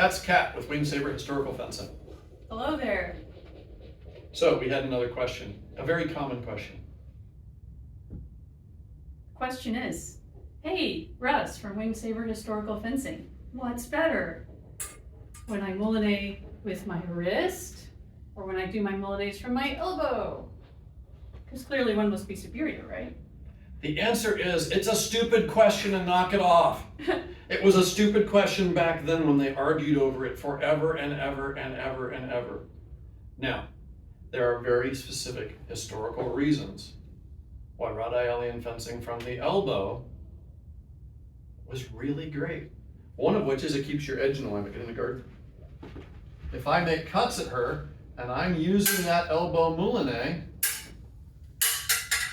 That's Kat with Wing Saber Historical Fencing. Hello there. So we had another question, a very common question. Question is, hey, Russ from Wing Saber Historical Fencing, what's better? When I moulinet with my wrist, or when I do my moulinets from my elbow? Because clearly one must be superior, right? The answer is, it's a stupid question and knock it off. It was a stupid question back then when they argued over it forever and ever and ever and ever. Now, there are very specific historical reasons why Radaelian fencing from the elbow was really great. One of which is it keeps your edge in alignment in the garden. If I make cuts at her and I'm using that elbow moulinet,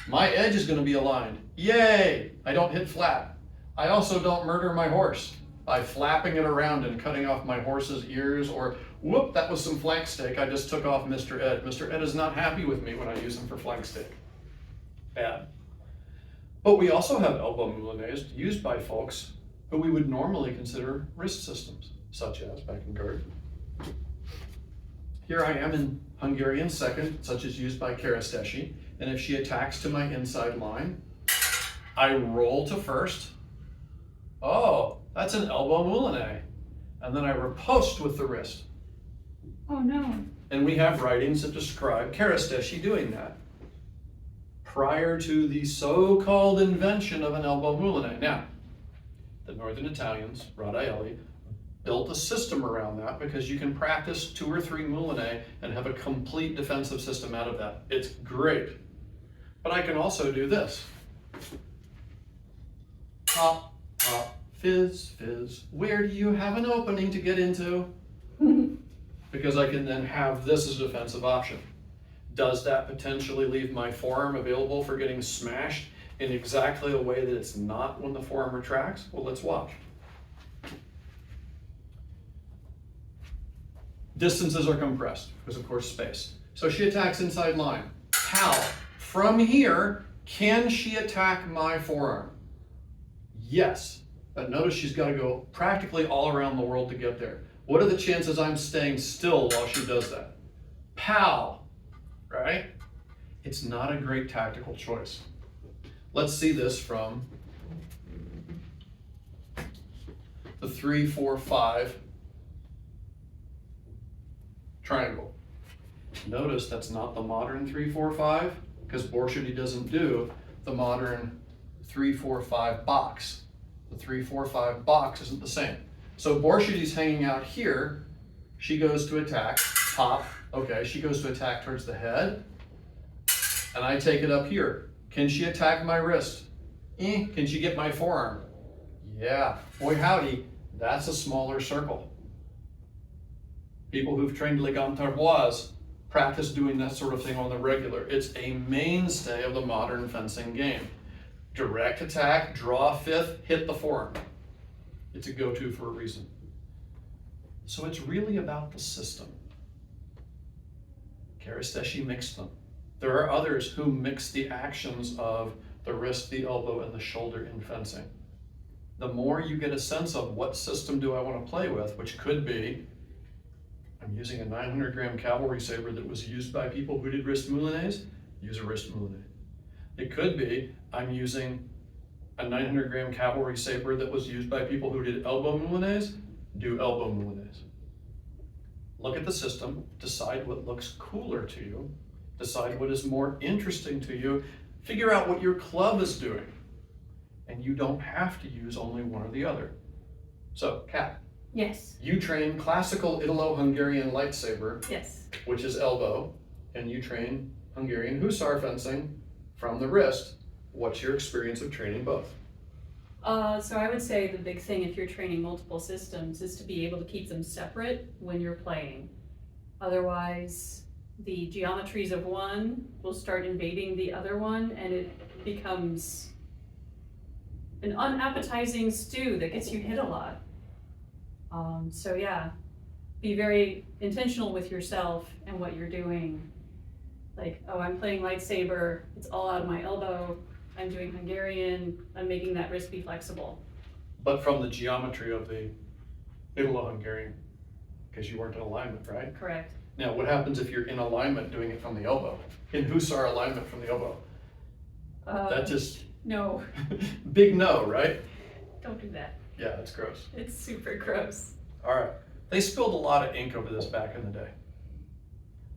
my edge is going to be aligned. Yay! I don't hit flat. I also don't murder my horse by flapping it around and cutting off my horse's ears, or whoop, that was some flank steak I just took off Mr. Ed. Mr. Ed is not happy with me when I use him for flank steak. Bad. But we also have elbow moulinets used by folks who we would normally consider wrist systems, such as back in guard. Here I am in Hungarian second, such as used by Keresztesi, and if she attacks to my inside line, I roll to first. Oh, that's an elbow moulinet. And then I riposte with the wrist. Oh no. And we have writings that describe Keresztesi doing that prior to the so-called invention of an elbow moulinet. Now, the Northern Italians, Radaeli, built a system around that because you can practice 2 or 3 moulinet and have a complete defensive system out of that. It's great. But I can also do this. Pop, pop, fizz, fizz. Where do you have an opening to get into? Because I can then have this as a defensive option. Does that potentially leave my forearm available for getting smashed in exactly a way that it's not when the forearm retracts? Well, let's watch. Distances are compressed because, of course, space. So she attacks inside line. How? From here, can she attack my forearm? Yes, but notice she's got to go practically all around the world to get there. What are the chances I'm staying still while she does that? Pow, right? It's not a great tactical choice. Let's see this from the 3-4-5 triangle. Notice that's not the modern 3-4-5 because Borchety doesn't do the modern 3-4-5 box. The 3-4-5 box isn't the same. So Borchety's hanging out here. She goes to attack, pop. Okay, she goes to attack towards the head. And I take it up here. Can she attack my wrist? Can she get my forearm? Yeah, boy howdy, that's a smaller circle. People who've trained Les Gantarbois practice doing that sort of thing on the regular. It's a mainstay of the modern fencing game. Direct attack, draw a fifth, hit the forearm. It's a go-to for a reason. So it's really about the system. Keresztesi mixed them. There are others who mix the actions of the wrist, the elbow, and the shoulder in fencing. The more you get a sense of what system do I want to play with, which could be, I'm using a 900-gram cavalry saber that was used by people who did wrist moulinets, use a wrist moulinet. It could be, I'm using a 900-gram cavalry saber that was used by people who did elbow moulinets, do elbow moulinets. Look at the system, decide what looks cooler to you, decide what is more interesting to you, figure out what your club is doing. And you don't have to use only one or the other. So, Kat. Yes. You train classical Italo-Hungarian lightsaber, Yes. which is elbow, and you train Hungarian hussar fencing from the wrist. What's your experience of training both? So I would say the big thing if you're training multiple systems is to be able to keep them separate when you're playing. Otherwise, the geometries of one will start invading the other one, and it becomes an unappetizing stew that gets you hit a lot. So yeah, be very intentional with yourself and what you're doing. Like, oh, I'm playing lightsaber, it's all out of my elbow. I'm doing Hungarian, I'm making that wrist be flexible. But from the geometry of the Italo-Hungarian. because you weren't in alignment, right? Correct. Now, what happens if you're in alignment doing it from the elbow? In hussar alignment from the elbow? That just, No, big no, right? don't do that. Yeah, it's gross. It's super gross. All right, they spilled a lot of ink over this back in the day.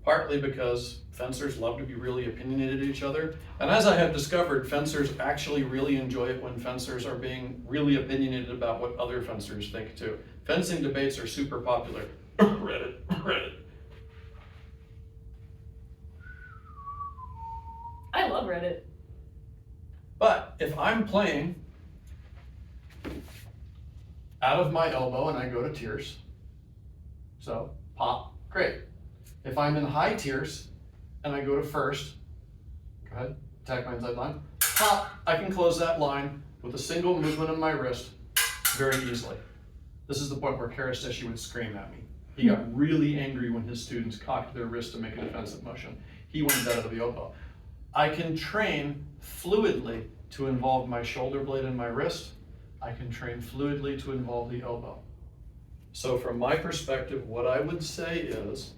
Partly because fencers love to be really opinionated at each other. And as I have discovered, fencers actually really enjoy it when fencers are being really opinionated about what other fencers think too. Fencing debates are super popular. Reddit. I love Reddit. But if I'm playing out of my elbow and I go to tierce, so pop, great. If I'm in high tierce and I go to first, go ahead, attack my inside line, pop, I can close that line with a single movement of my wrist very easily. This is the point where Karasteshi would scream at me. He got really angry when his students cocked their wrist to make a defensive motion. He wanted that out of the elbow. I can train fluidly to involve my shoulder blade and my wrist. I can train fluidly to involve the elbow. So from my perspective, what I would say is,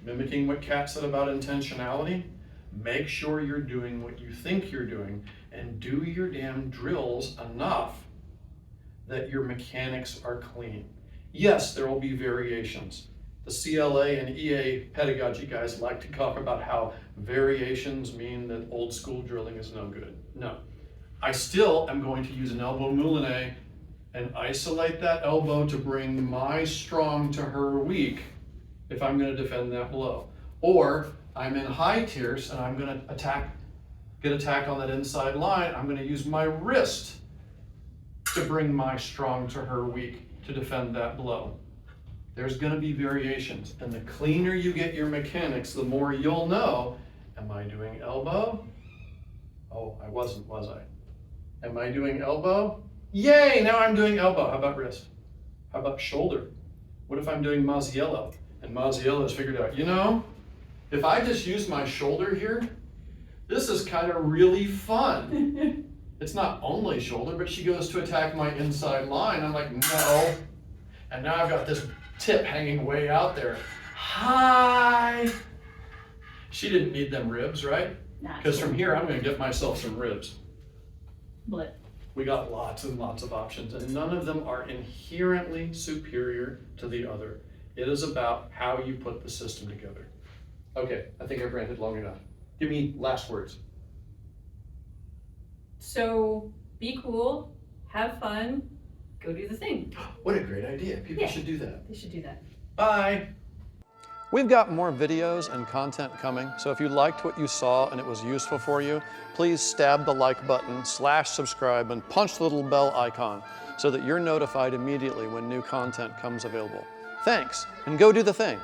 mimicking what Kat said about intentionality, make sure you're doing what you think you're doing and do your damn drills enough that your mechanics are clean. Yes, there will be variations. The CLA and EA pedagogy guys like to talk about how variations mean that old school drilling is no good. No, I still am going to use an elbow moulinet and isolate that elbow to bring my strong to her weak if I'm going to defend that blow. Or I'm in high tierce and I'm going to get attacked on that inside line. I'm going to use my wrist to bring my strong to her weak to defend that blow. There's going to be variations, and the cleaner you get your mechanics, the more you'll know, am I doing elbow? Oh, I wasn't, was I? Am I doing elbow? Yay, now I'm doing elbow. How about wrist? How about shoulder? What if I'm doing Mazziello? And Mazziello has figured out, you know, if I just use my shoulder here, this is kind of really fun. It's not only shoulder, but she goes to attack my inside line. I'm like, no. And now I've got this tip hanging way out there. Hi. She didn't need them ribs, right? Because from here, I'm going to get myself some ribs. But We got lots and lots of options, and none of them are inherently superior to the other. It is about how you put the system together. Okay, I think I've ranted long enough. Give me last words. so be cool, have fun, go do the thing. What a great idea. People Yeah. should do that. They should do that. Bye. We've got more videos and content coming, so if you liked what you saw and it was useful for you, please stab the like button, /subscribe, and punch the little bell icon so that you're notified immediately when new content comes available. Thanks, and go do the thing.